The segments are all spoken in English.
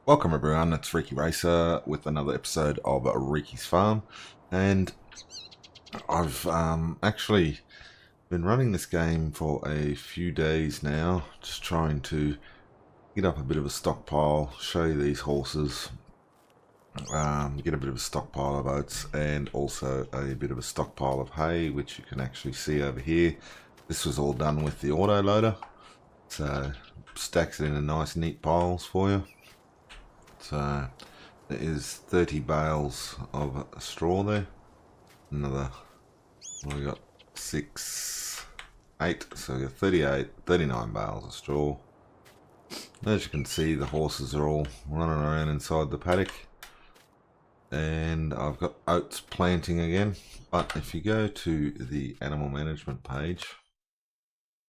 Welcome everyone, it's Reekyracer with another episode of Reekys Farm, and I've actually been running this game for a few days now, just trying to get up a bit of a stockpile, show you these horses, get a bit of a stockpile of oats, and also a bit of a stockpile of hay, which you can actually see over here. This was all done with the auto loader, so stacks it in a nice neat piles for you. So there is 30 bales of straw there. Another, we got 6, 8, so we got 38, 39 bales of straw. As you can see, the horses are all running around inside the paddock. And I've got oats planting again. But if you go to the animal management page,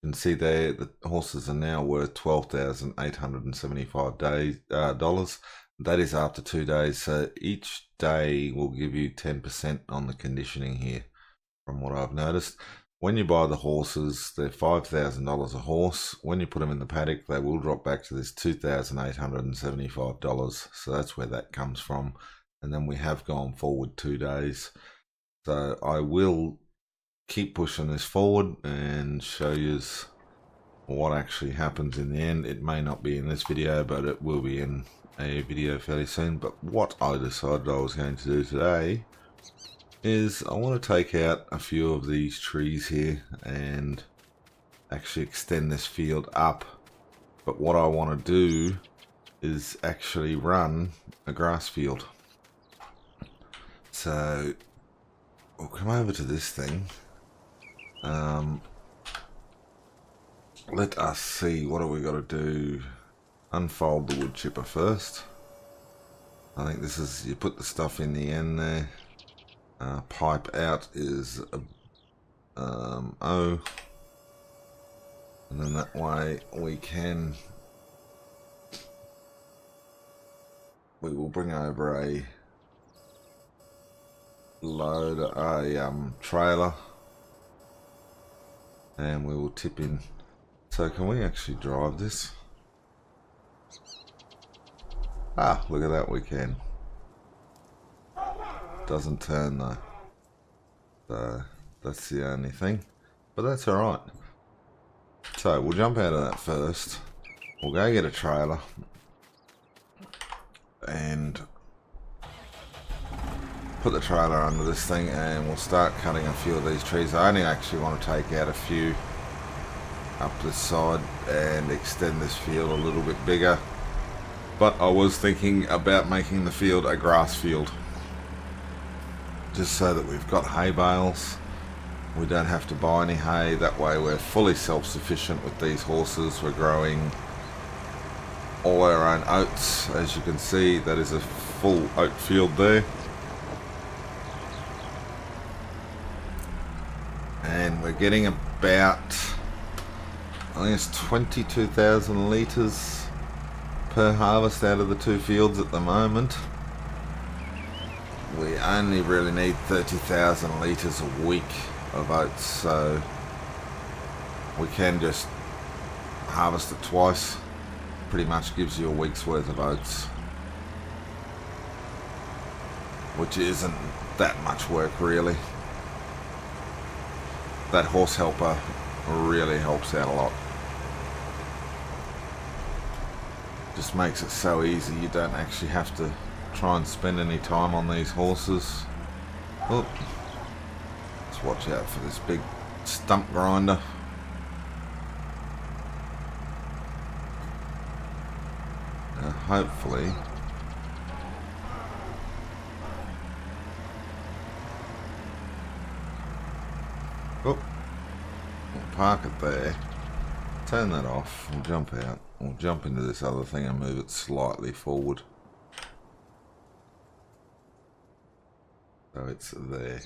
you can see there the horses are now worth $12,875. That is after 2 days, so each day will give you 10% on the conditioning here, from what I've noticed. When you buy the horses, they're $5,000 a horse. When you put them in the paddock, they will drop back to this $2,875. So that's where that comes from. And then we have gone forward 2 days. So I will keep pushing this forward and show you what actually happens in the end. It may not be in this video, but it will be in a video fairly soon. But what I decided I was going to do today is I want to take out a few of these trees here and actually extend this field up. But what I want to do is actually run a grass field. So we'll come over to this thing. Let us see, what do we got to do? Unfold the wood chipper first. I think this is, you put the stuff in the end there. Pipe out is O. And then that way we will bring over a trailer. And we will tip in. So can we actually drive this? Ah, look at that, we can. Doesn't turn though. So that's the only thing. But that's alright. So we'll jump out of that first. We'll go get a trailer. And put the trailer under this thing and we'll start cutting a few of these trees. I only actually want to take out a few up this side and extend this field a little bit bigger. But I was thinking about making the field a grass field, just so that we've got hay bales. We don't have to buy any hay. That way we're fully self-sufficient with these horses. We're growing all our own oats. As you can see, that is a full oat field there. And we're getting about, I think it's 22,000 litres per harvest out of the two fields at the moment. We only really need 30,000 litres a week of oats, so we can just harvest it twice. Pretty much gives you a week's worth of oats, which isn't that much work really. That horse helper really helps out a lot. Just makes it so easy, you don't actually have to try and spend any time on these horses. Oh, let's watch out for this big stump grinder. Now hopefully we'll park it there, turn that off, we'll jump out, we'll jump into this other thing and move it slightly forward. So it's there.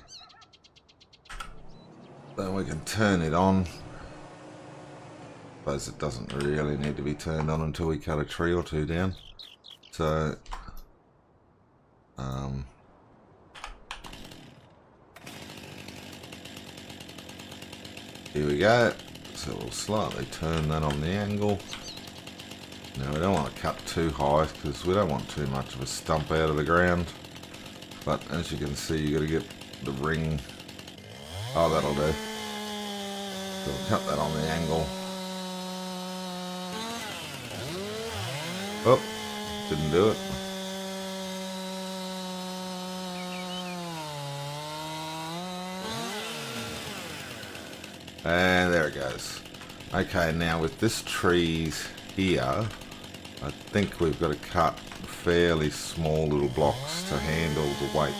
Then we can turn it on. Suppose it doesn't really need to be turned on until we cut a tree or two down. So here we go. So we'll slightly turn that on the angle. Now we don't want to cut too high because we don't want too much of a stump out of the ground. But as you can see, you got to get the ring. Oh, that'll do. So we'll cut that on the angle. Oh, didn't do it. And there it goes. Okay, now with this trees here, I think we've got to cut fairly small little blocks to handle the weight.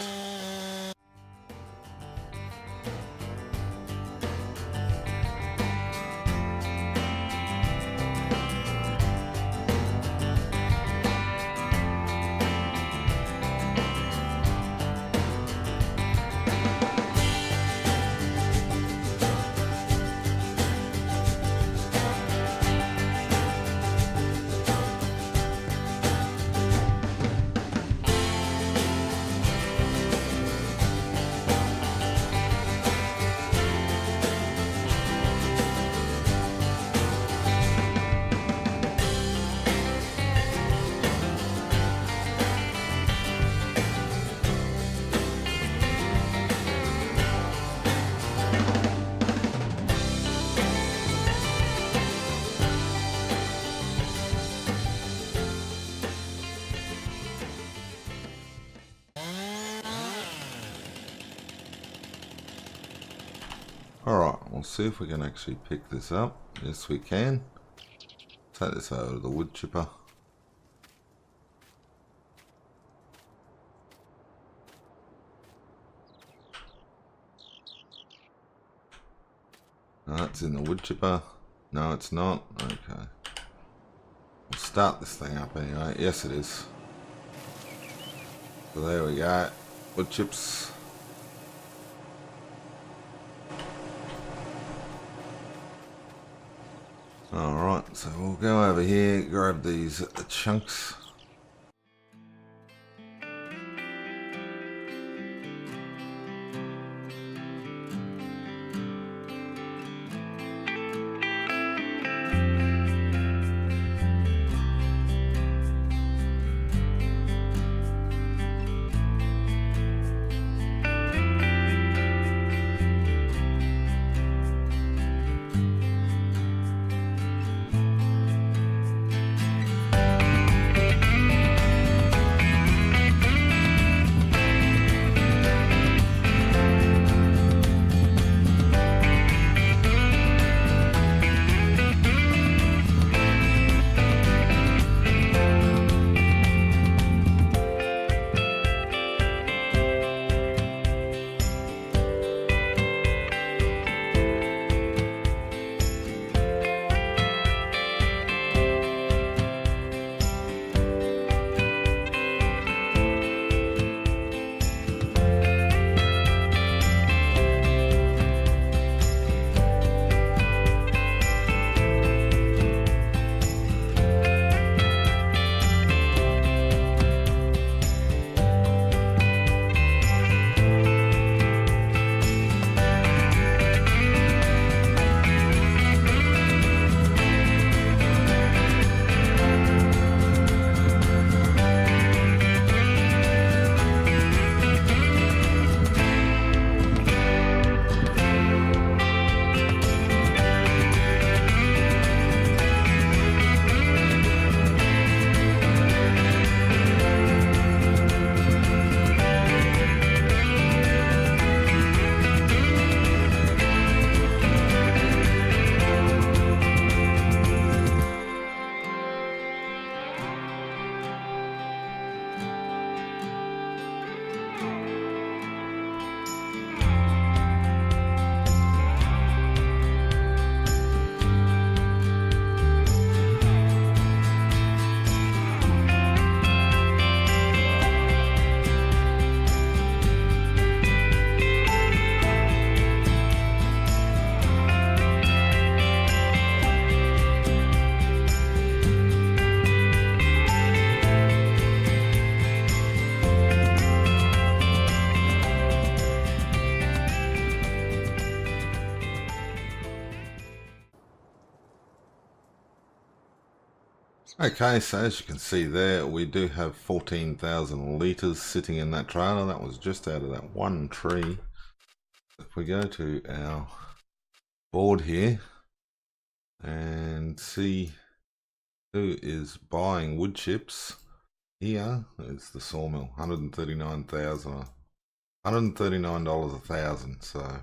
Alright, we'll see if we can actually pick this up. Yes, we can. Take this over to the wood chipper. No, it's in the wood chipper. No, it's not. Okay. We'll start this thing up anyway. Yes, it is. So there we go. Wood chips. Alright, so we'll go over here, grab these chunks. Okay, so as you can see there, we do have 14,000 litres sitting in that trailer. That was just out of that one tree. If we go to our board here and see who is buying wood chips, here is the sawmill, $139,000 a thousand. So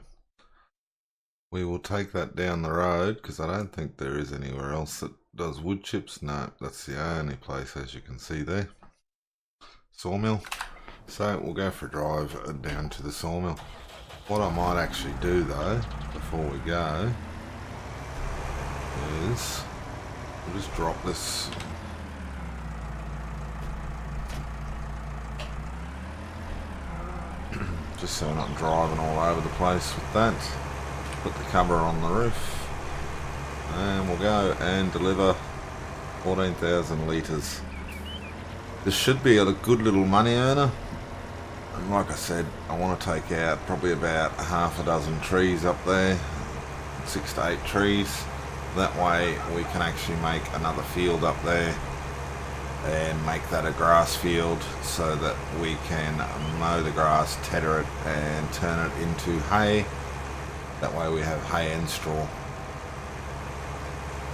we will take that down the road because I don't think there is anywhere else that does wood chips. No, that's the only place, as you can see there. Sawmill. So we'll go for a drive down to the sawmill. What I might actually do though, before we go, is we'll just drop this just so we're not driving all over the place with that. Put the cover on the roof and we'll go and deliver 14,000 litres. This should be a good little money earner, and like I said, I want to take out probably about half a dozen trees up there, 6 to 8 trees. That way we can actually make another field up there and make that a grass field so that we can mow the grass, tether it and turn it into hay. That way we have hay and straw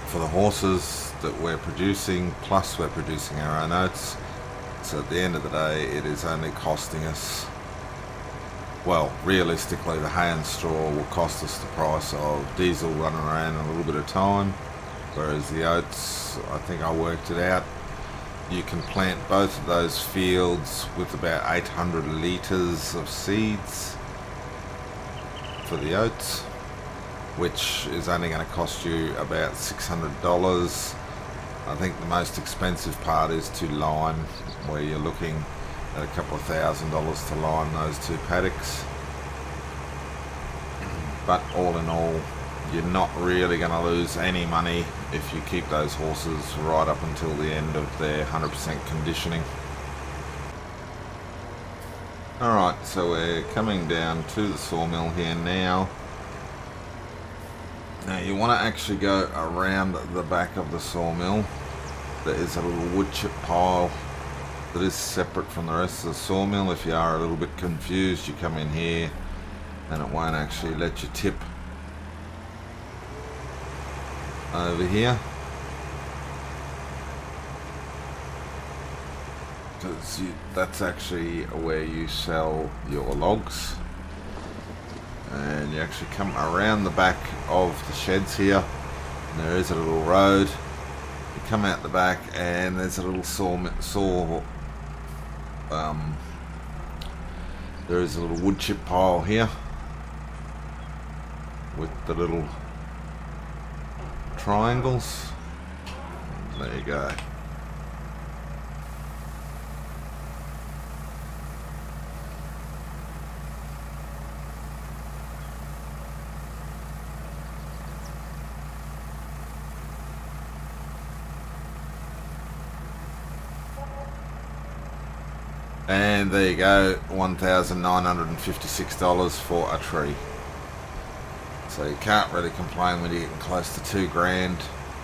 for the horses that we're producing, plus we're producing our own oats. So at the end of the day, it is only costing us, well, realistically the hay and straw will cost us the price of diesel running around a little bit of time, whereas the oats, I think I worked it out, you can plant both of those fields with about 800 litres of seeds for the oats, which is only going to cost you about $600. I think the most expensive part is to line, where you're looking at a couple of $1,000s to line those two paddocks. But all in all, you're not really going to lose any money if you keep those horses right up until the end of their 100% conditioning. Alright, so we're coming down to the sawmill here now. Now you want to actually go around the back of the sawmill. There is a little wood chip pile that is separate from the rest of the sawmill. If you are a little bit confused, you come in here and it won't actually let you tip over here, because that's actually where you sell your logs. And you actually come around the back of the sheds here, and there is a little road. You come out the back and there's a little there is a little wood chip pile here with the little triangles. There you go. And there you go, $1,956 for a tree. So you can't really complain when you're getting close to $2,000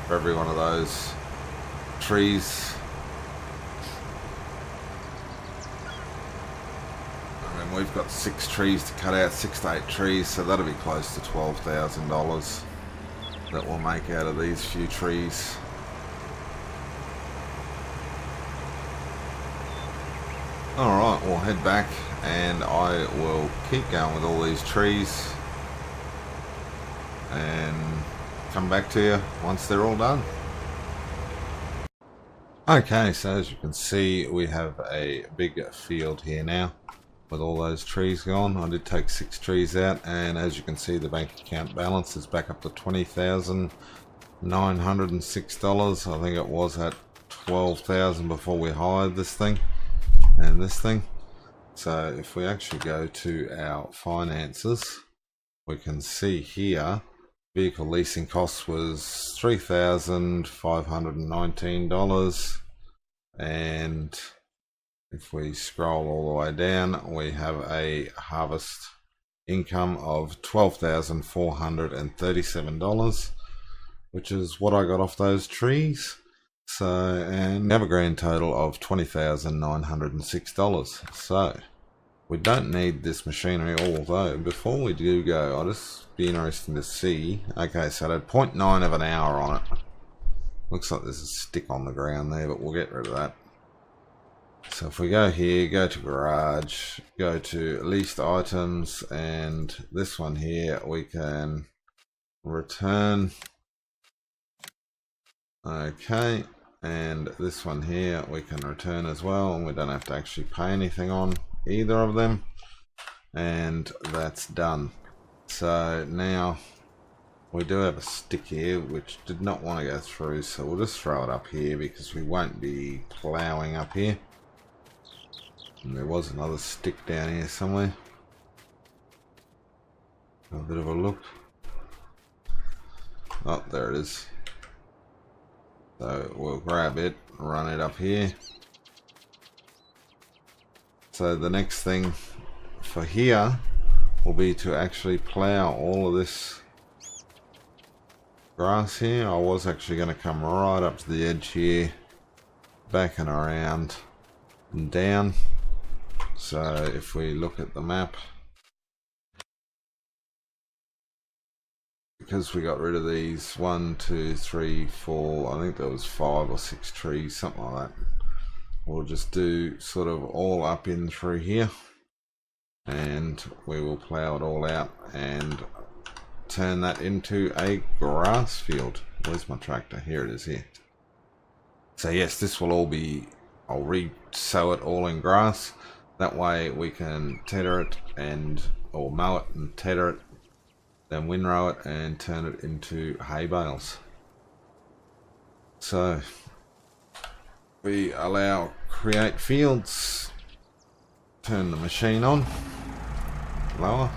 for every one of those trees. I mean, we've got 6 trees to cut out, 6 to 8 trees, so that'll be close to $12,000 that we'll make out of these few trees. Alright, we'll head back and I will keep going with all these trees and come back to you once they're all done. Okay, so as you can see, we have a big field here now with all those trees gone. I did take 6 trees out, and as you can see, the bank account balance is back up to $20,906. I think it was at $12,000 before we hired this thing and this thing. So if we actually go to our finances, we can see here vehicle leasing costs was $3,519, and if we scroll all the way down, we have a harvest income of $12,437, which is what I got off those trees. So, and we have a grand total of $20,906. So, we don't need this machinery, although before we do go, I'll just be interesting to see. Okay, so it had 0.9 of an hour on it. Looks like there's a stick on the ground there, but we'll get rid of that. So if we go here, go to garage, go to leased items, and this one here we can return. Okay, and this one here we can return as well, and we don't have to actually pay anything on either of them, and that's done. So now we do have a stick here which did not want to go through, so we'll just throw it up here because we won't be ploughing up here. And there was another stick down here somewhere. Have a bit of a look. Oh, there it is. So we'll grab it, run it up here. So the next thing for here will be to actually plow all of this grass here. I was actually going to come right up to the edge here, back and around and down. So if we look at the map, because we got rid of these 1, 2, 3, 4, I think there was 5 or 6 trees, something like that. We'll just do sort of all up in through here, and we will plow it all out and turn that into a grass field. Where's my tractor? Here it is here. So yes, this will all be, I'll re-sow it all in grass. That way we can tether it or mow it and tether it, then windrow it and turn it into hay bales. So we allow create fields, turn the machine on, lower.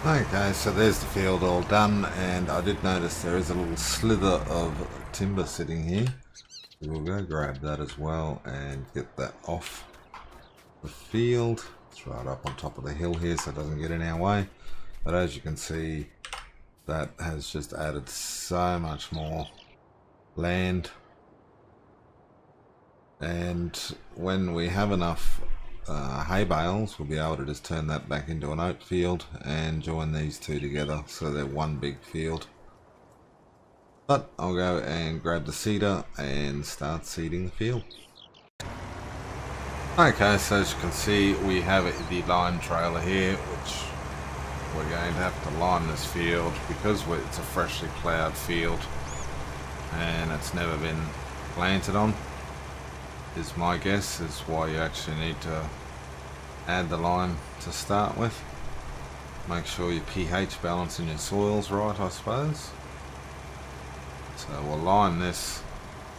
Okay, so there's the field all done, and I did notice there is a little slither of timber sitting here. We'll go grab that as well and get that off the field. It's right up on top of the hill here so it doesn't get in our way. But as you can see, that has just added so much more land. And when we have enough hay bales, we'll be able to just turn that back into an oat field and join these two together so they're one big field. But I'll go and grab the seeder and start seeding the field. Okay, so as you can see, we have the line trailer here, which we're going to have to line this field because it's a freshly ploughed field and it's never been planted on. Is my guess, is why you actually need to add the lime to start with. Make sure your pH balance in your soil's right, I suppose. So we'll lime this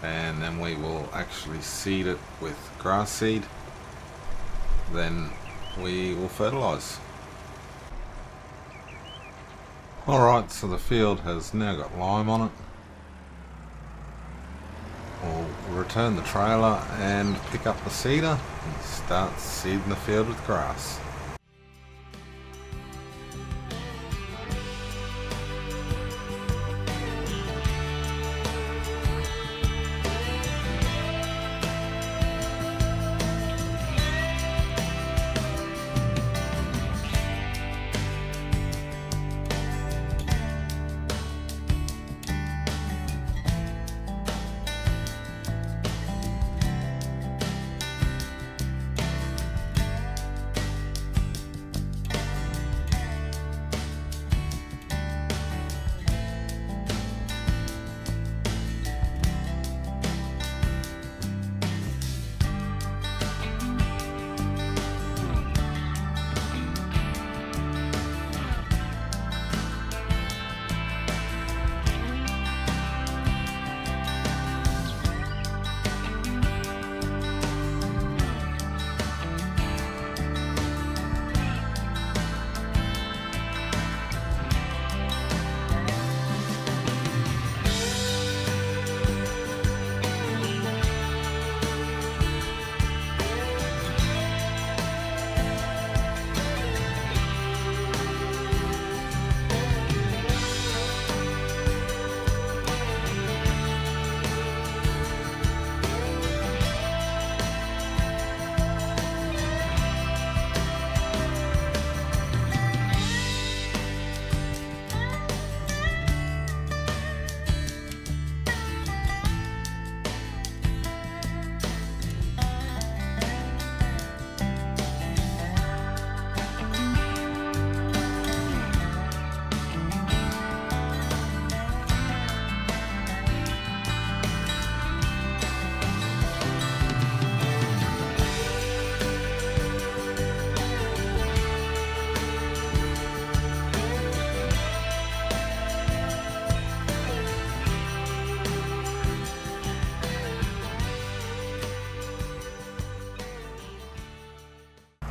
and then we will actually seed it with grass seed. Then we will fertilise. Alright, so the field has now got lime on it. We'll return the trailer and pick up the seeder and start seeding the field with grass.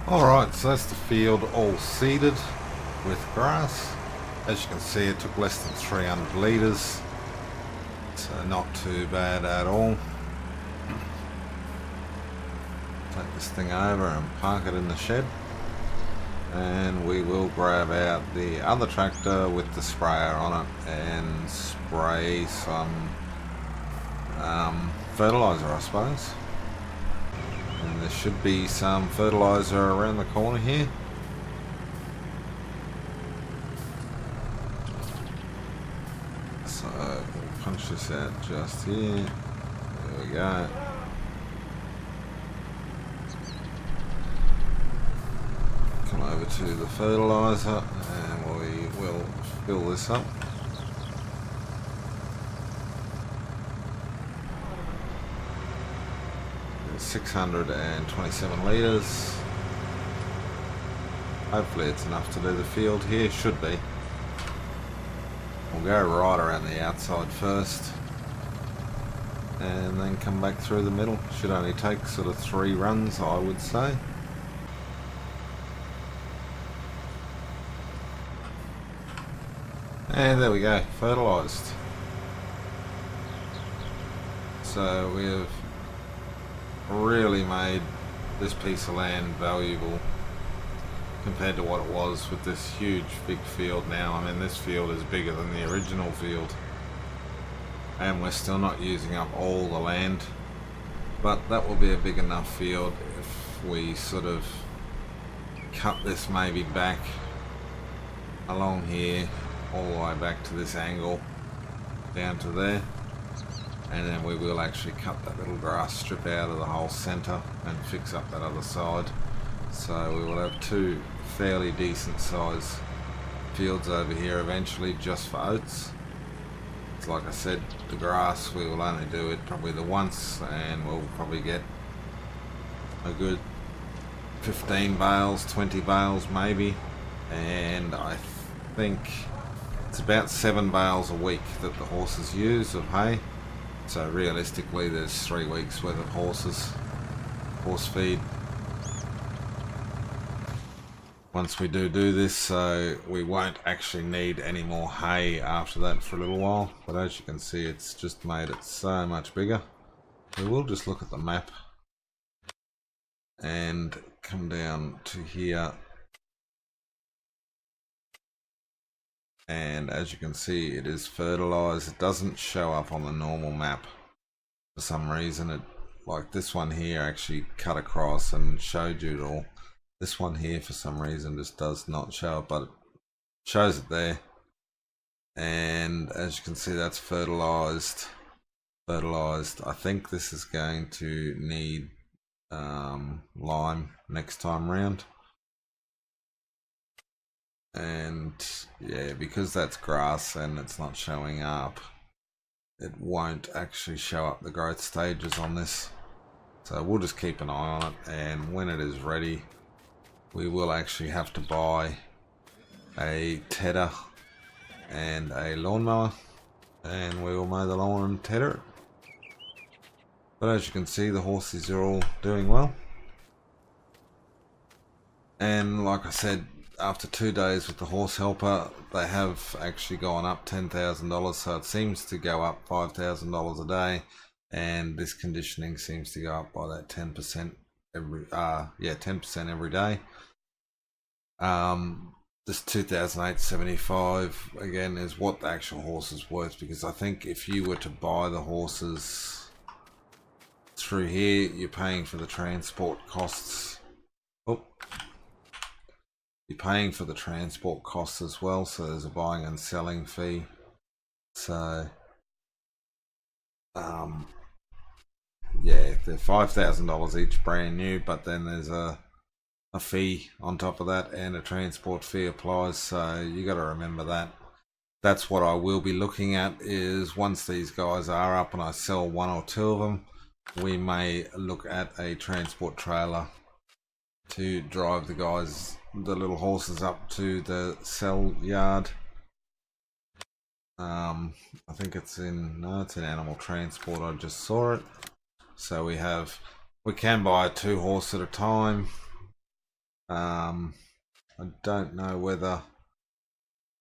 Alright, so that's the field all seeded with grass. As you can see, it took less than 300 litres, so not too bad at all. Take this thing over and park it in the shed, and we will grab out the other tractor with the sprayer on it and spray some fertiliser, I suppose. And there should be some fertiliser around the corner here. So we'll punch this out just here. There we go. Come over to the fertiliser and we will fill this up. 627 litres. Hopefully it's enough to do the field here, should be. We'll go right around the outside first and then come back through the middle. Should only take sort of 3 runs, I would say. And there we go, fertilised. So we have really made this piece of land valuable compared to what it was with this huge big field now. I mean, this field is bigger than the original field, and we're still not using up all the land, but that will be a big enough field if we sort of cut this maybe back along here all the way back to this angle down to there, and then we will actually cut that little grass strip out of the whole center and fix up that other side. So we will have two fairly decent size fields over here eventually just for oats. It's like I said, the grass we will only do it probably the once, and we'll probably get a good 15 bales, 20 bales maybe, and I think it's about 7 bales a week that the horses use of hay. So realistically there's 3 weeks worth of horse feed once we do this, so we won't actually need any more hay after that for a little while. But as you can see, it's just made it so much bigger. We will just look at the map and come down to here, and as you can see, it is fertilized. It doesn't show up on the normal map for some reason. It, like this one here, actually cut across and showed you it all. This one here for some reason just does not show up, but it shows it there. And as you can see, that's fertilized. I think this is going to need lime next time round. And yeah, because that's grass and it's not showing up, it won't actually show up the growth stages on this. So we'll just keep an eye on it, and when it is ready, we will actually have to buy a tedder and a lawnmower, and we will mow the lawn and tedder it. But as you can see, the horses are all doing well. And like I said, after 2 days with the horse helper, they have actually gone up $10,000, so it seems to go up $5,000 a day, and this conditioning seems to go up by that 10% every 10% every day. This 2,875 again is what the actual horse is worth, because I think if you were to buy the horses through here, you're paying for the transport costs. You're paying for the transport costs as well, so there's a buying and selling fee. So yeah, they're $5,000 each brand new, but then there's a fee on top of that, and a transport fee applies, so you got to remember that. That's what I will be looking at, is once these guys are up and I sell 1 or 2 of them, we may look at a transport trailer to drive the little horses up to the sell yard. I think it's in animal transport. I just saw it. So we can buy 2 horses at a time. I don't know whether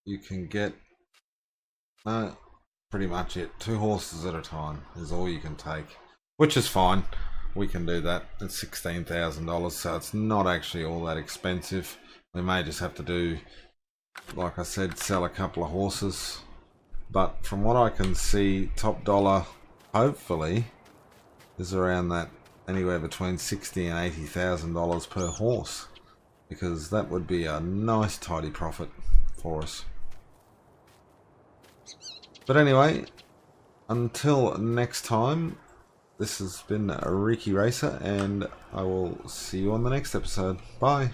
you can get, no, pretty much it. 2 horses at a time is all you can take, which is fine. We can do that. It's $16,000, so it's not actually all that expensive. We may just have to do, like I said, sell a couple of horses. But from what I can see, top dollar, hopefully, is around that, anywhere between $60,000 and $80,000 per horse, because that would be a nice tidy profit for us. But anyway, until next time, this has been Reekyracer, and I will see you on the next episode. Bye.